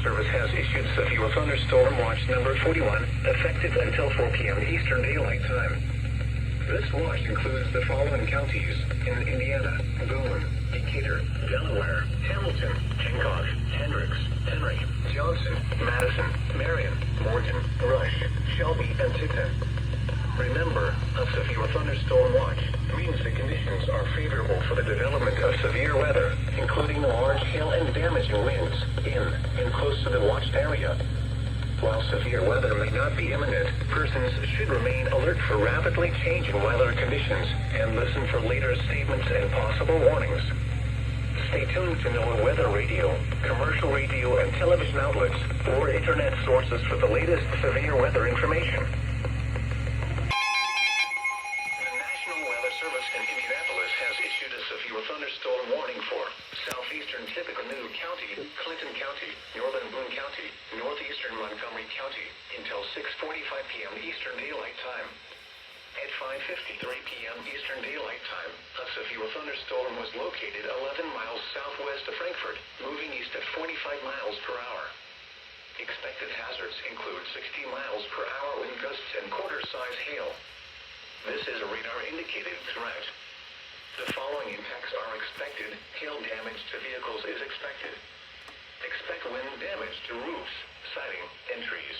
Service has issued severe thunderstorm watch number 41, effective until 4 p.m. Eastern Daylight Time. This watch includes the following counties in Indiana: Boone, Decatur, Delaware, Hamilton, Hancock, Hendricks, Henry, Johnson, Madison, Marion, Morgan, Rush, Shelby, and Tippin. Remember, a severe thunderstorm watch means the conditions are favorable for the development of severe weather, including large hail and damaging winds in and close to the watched area. While severe weather may not be imminent, persons should remain alert for rapidly changing weather conditions and listen for later statements and possible warnings. Stay tuned to NOAA Weather Radio, commercial radio and television outlets, or internet sources for the latest severe weather information. Thunderstorm warning for southeastern Tippecanoe County, Clinton County, northern Boone County, northeastern Montgomery County until 6:45 p.m. Eastern Daylight Time. At 5:53 p.m. Eastern Daylight Time, a severe thunderstorm was located 11 miles southwest of Frankfort, moving east at 45 miles per hour. Expected hazards include 60 miles per hour wind gusts and quarter-size hail. This is a radar-indicated threat. The following impacts are expected. Hail damage to vehicles is expected. Expect wind damage to roofs, siding, and trees.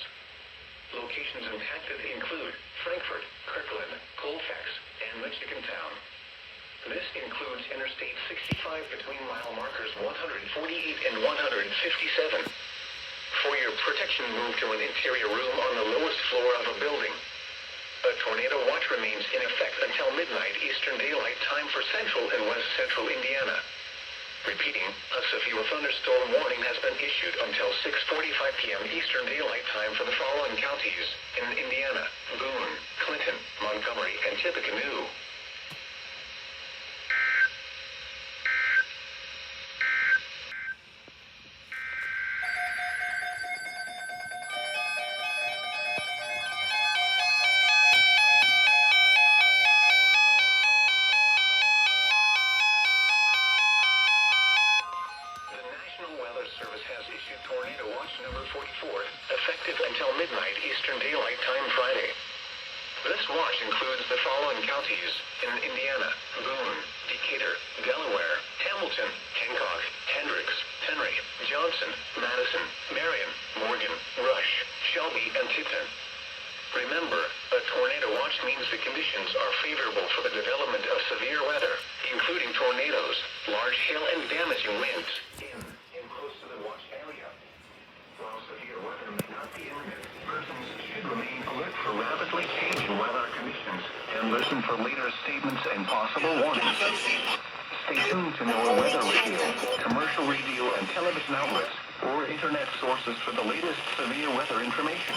Locations impacted include Frankfort, Kirkland, Colfax, and Michigan Town. This includes Interstate 65 between mile markers 148 and 157. For your protection, move to an interior room on the lowest floor of a building. A tornado watch remains in effect until midnight Eastern Daylight Time for central and west central Indiana. Repeating, a severe thunderstorm warning has been issued until 6:45 p.m. Eastern Daylight Time for the following counties in Indiana: Boone, Clinton, Montgomery, and Tippecanoe. Service has issued Tornado Watch number 44, effective until midnight Eastern Daylight Time Friday. This watch includes the following counties in Indiana: Boone, Decatur, Delaware, Hamilton, Hancock, Hendricks, Henry, Johnson, Madison, Marion, Morgan, Rush, Shelby, and Tippin. Remember, a tornado watch means the conditions are favorable for the development of severe weather, including tornadoes, large hail, and damaging winds in and close to the watched area. While severe weather may not be imminent, persons should remain alert for rapidly changing weather conditions and listen for later statements and possible warnings. Stay tuned to NOAA Weather Radio, commercial radio and television outlets, or internet sources for the latest severe weather information.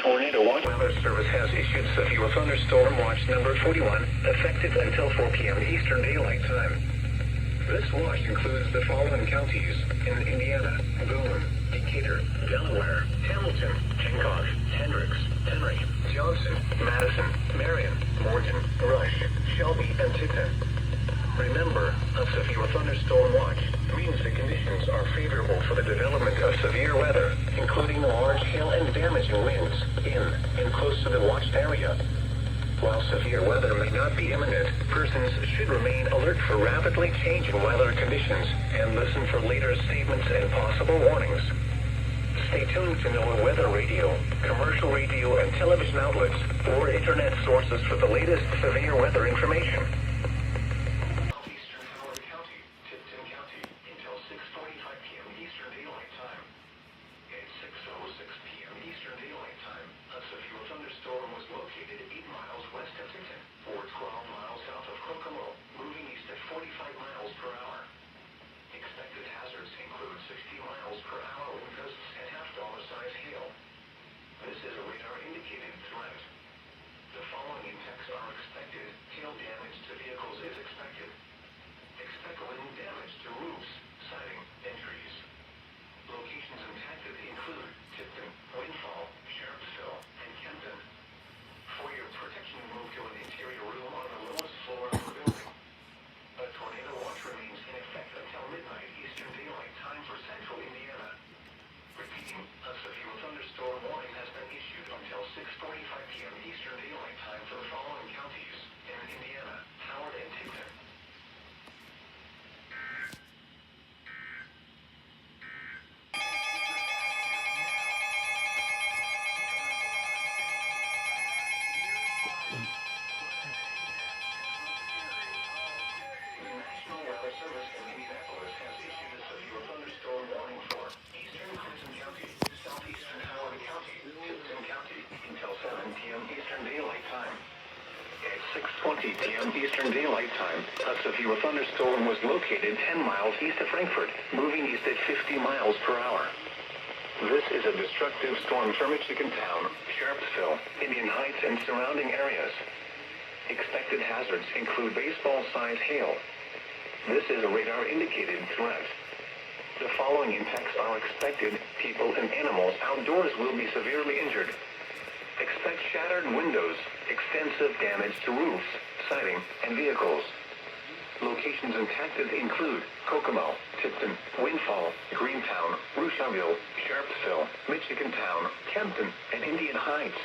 Tornado Watch Weather Service has issued severe thunderstorm watch number 41, effective until 4 p.m. Eastern Daylight Time. This watch includes the following counties in Indiana: Boone, Decatur, Delaware, Hamilton, Hancock, Hendricks, Henry, Johnson, Madison, Marion, Morgan, Rush, Shelby, and Tippin. Remember, a severe thunderstorm watch means the conditions are favorable for the development of severe weather, including large hail and damaging winds in and close to the watched area. While severe weather may not be imminent, persons should remain alert for rapidly changing weather conditions and listen for later statements and possible warnings. Stay tuned to NOAA Weather Radio, commercial radio and television outlets, or internet sources for the latest severe weather information. Locations impacted include Tipton, Winfield, p.m. Eastern Daylight Time, a severe thunderstorm was located 10 miles east of Frankfurt, moving east at 50 miles per hour. This is a destructive storm for Michigan Town, Sharpsville, Indian Heights, and surrounding areas. Expected hazards include baseball-sized hail. This is a radar-indicated threat. The following impacts are expected. People and animals outdoors will be severely injured. Expect shattered windows, extensive damage to roofs, siding, and vehicles. Locations impacted include Kokomo, Tipton, Windfall, Greentown, Rushville, Sharpsville, Michigan Town, Kempton, and Indian Heights.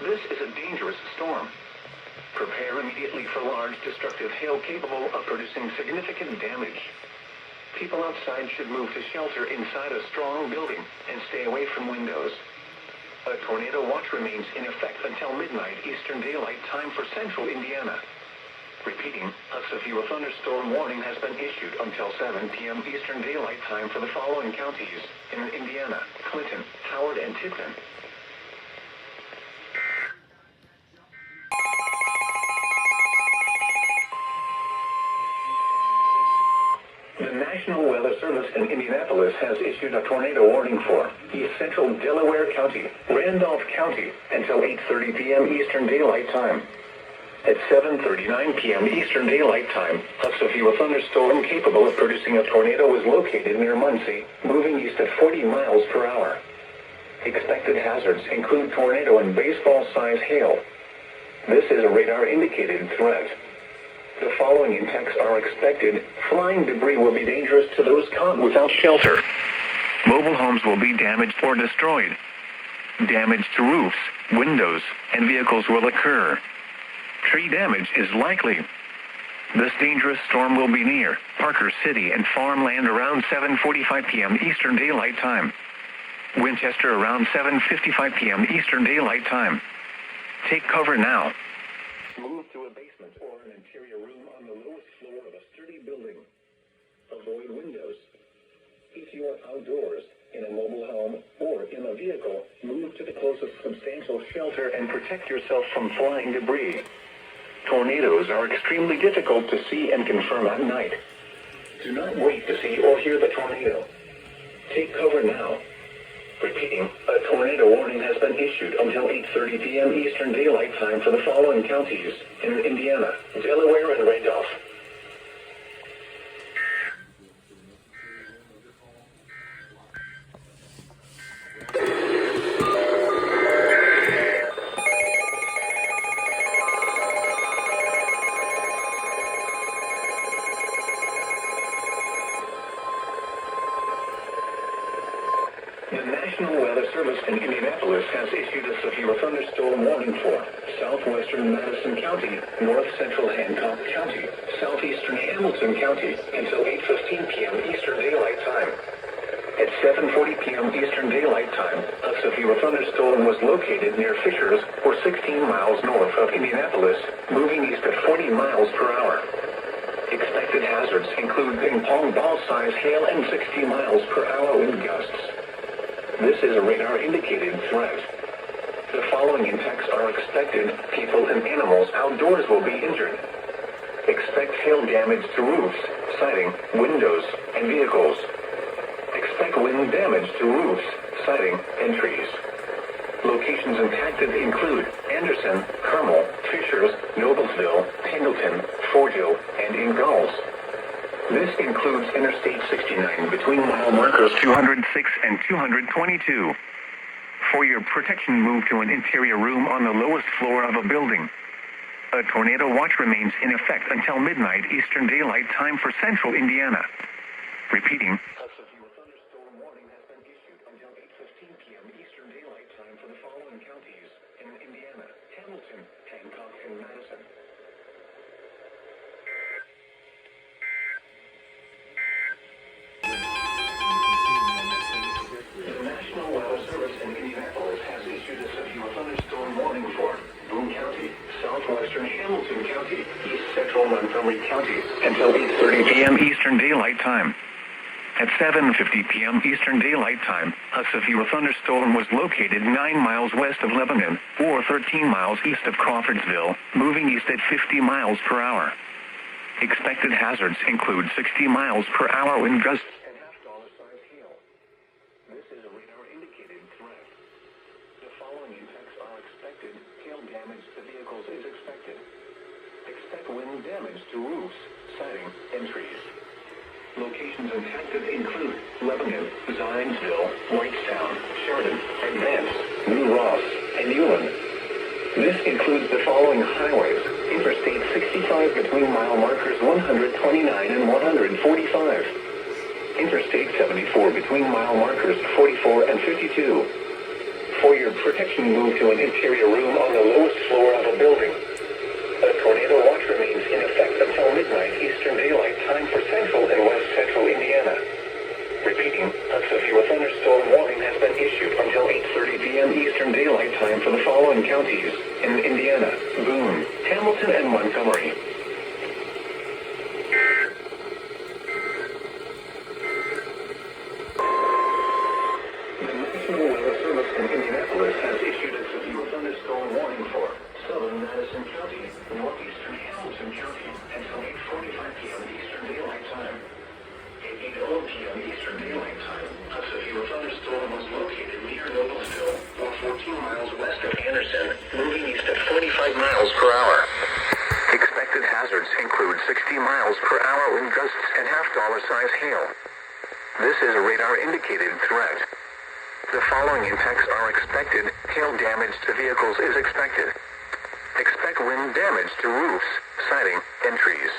This is a dangerous storm. Prepare immediately for large destructive hail capable of producing significant damage. People outside should move to shelter inside a strong building and stay away from windows. A tornado watch remains in effect until midnight Eastern Daylight Time for central Indiana. Repeating, a severe thunderstorm warning has been issued until 7 p.m. Eastern Daylight Time for the following counties in Indiana: Clinton, Howard, and Tipton. The National Weather Service in Indianapolis has issued a tornado warning for East Central Delaware County, Randolph County, until 8:30 p.m. Eastern Daylight Time. At 7:39 p.m. Eastern Daylight Time, a severe thunderstorm capable of producing a tornado was located near Muncie, moving east at 40 miles per hour. Expected hazards include tornado and baseball-sized hail. This is a radar-indicated threat. The following impacts are expected. Flying debris will be dangerous to those caught without shelter. Mobile homes will be damaged or destroyed. Damage to roofs, windows, and vehicles will occur. Tree damage is likely. This dangerous storm will be near Parker City and farmland around 7:45 p.m. Eastern Daylight Time. Winchester around 7:55 p.m. Eastern Daylight Time. Take cover now. Move to a basement or an interior room on the lowest floor of a sturdy building. Avoid windows. If you are outdoors, in a mobile home, or in a vehicle, move to the closest substantial shelter and protect yourself from flying debris. Tornadoes are extremely difficult to see and confirm at night. Do not wait to see or hear the tornado. Take cover now. Repeating, a tornado warning has been issued until 8:30 p.m. Eastern Daylight Time for the following counties in Indiana, Delaware, and Randolph. The National Weather Service in Indianapolis has issued a severe thunderstorm warning for southwestern Madison County, north central Hancock County, southeastern Hamilton County until 8:15 p.m. Eastern Daylight Time. At 7:40 p.m. Eastern Daylight Time, a severe thunderstorm was located near Fishers, or 16 miles north of Indianapolis, moving east at 40 miles per hour. Expected hazards include ping-pong ball-sized hail and 60 miles per hour wind gusts. This is a radar-indicated threat. The following impacts are expected. People and animals outdoors will be injured. Expect hail damage to roofs, siding, windows, and vehicles. Expect wind damage to roofs, siding, and trees. Locations impacted include Anderson, Carmel, Fishers, Noblesville, Pendleton, Fortville, and Ingalls. This includes Interstate 69 between mile markers 206 and 222. For your protection, move to an interior room on the lowest floor of a building. A tornado watch remains in effect until midnight Eastern Daylight Time for central Indiana. Repeating, a severe thunderstorm warning has been issued until 8:15 p.m. Eastern Daylight Time for the following counties in Indiana: Hamilton, Hancock, and Madison. The National Weather Service in Indianapolis has issued a severe thunderstorm warning for Boone County, southwestern Hamilton County, east central Montgomery County until 8:30 p.m. Eastern Daylight Time. At 7:50 p.m. Eastern Daylight Time, a severe thunderstorm was located 9 miles west of Lebanon, or 13 miles east of Crawfordsville, moving east at 50 miles per hour. Expected hazards include 60 miles per hour wind gusts and half-dollar-size hail. This is a radar-indicated threat. The following impacts are expected. Hail damage to vehicles is expected. Expect wind damage to roofs, siding, and trees. Locations impacted include Lebanon, Zionsville, Whitestown, Sheridan, Advance, New Ross, and Ulan. This includes the following highways: Interstate 65 between mile markers 129 and 145. Interstate 74 between mile markers 44 and 52. For your protection, move to an interior room on the lowest floor of a building. A tornado watch remains in effect until midnight Eastern Daylight Time for central and west central Indiana. Repeating, a severe thunderstorm warning has been issued until 8:30 p.m. Eastern Daylight Time for the following counties in Indiana: Boone, Hamilton, and Montgomery. The National Weather Service in Indianapolis has issued a severe thunderstorm warning for southern Madison County, northeastern Hamilton County, until 8:45 p.m. Eastern Daylight Time. At 8:00 p.m. Eastern Daylight Time, a severe thunderstorm was located near Noblesville, or 14 miles west of Anderson, moving east at 45 miles per hour. Expected hazards include 60 miles per hour wind gusts and half-dollar-size hail. This is a radar-indicated threat. The following impacts are expected. Hail damage to vehicles is expected. Expect wind damage to roofs, siding, and trees.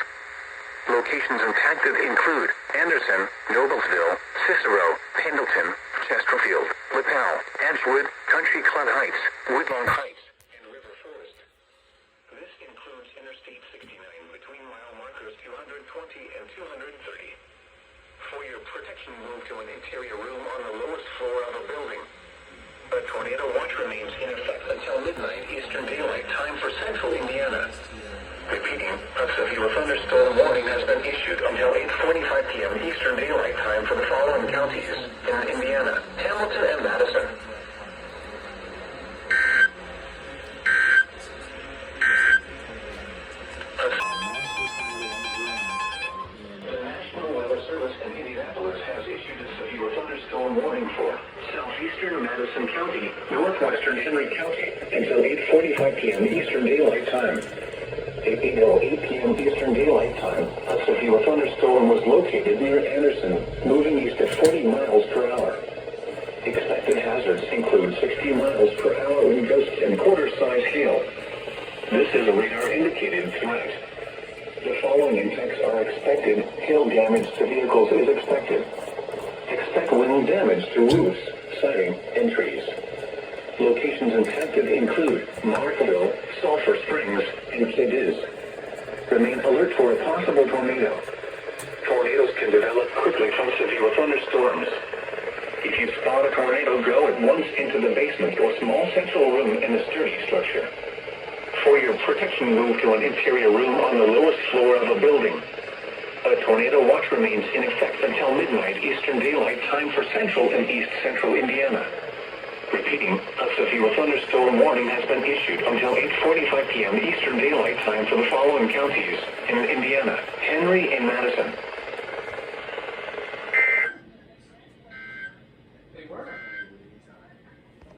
Locations impacted include Anderson, Noblesville, Cicero, Pendleton, Chesterfield, Lapel, Edgewood, Country Club Heights, Woodlawn Heights, and River Forest. This includes Interstate 69 between mile markers 220 and 230. For your protection, move to an interior room on the lowest floor of a building. A tornado watch remains in effect until midnight Eastern Daylight Time for central Indiana. Repeating, a severe thunderstorm warning has been issued until 8:45 p.m. Eastern Daylight Time for the following counties in Indiana: Hamilton and Madison. The National Weather Service in Indianapolis has issued a severe thunderstorm warning for southeastern Madison County, northwestern Henry County, until 8:45 p.m. Eastern Daylight Time. At 8:08 p.m. Eastern Daylight Time, a severe thunderstorm was located near Anderson, moving east at 40 miles per hour. Expected hazards include 60 miles per hour wind gusts and quarter-size hail. This is a radar-indicated threat. The following impacts are expected. Hail damage to vehicles is expected. Expect wind damage to roofs, siding, and trees. Locations impacted include Markville, Sulphur Springs, and Cadiz. Remain alert for a possible tornado. Tornadoes can develop quickly from severe thunderstorms. If you spot a tornado, go at once into the basement or small central room in the sturdy structure. For your protection, move to an interior room on the lowest floor of a building. A tornado watch remains in effect until midnight Eastern Daylight Time for central and east central Indiana. Repeating, a severe thunderstorm warning has been issued until 8:45 p.m. Eastern Daylight Time for the following counties in Indiana: Henry and Madison.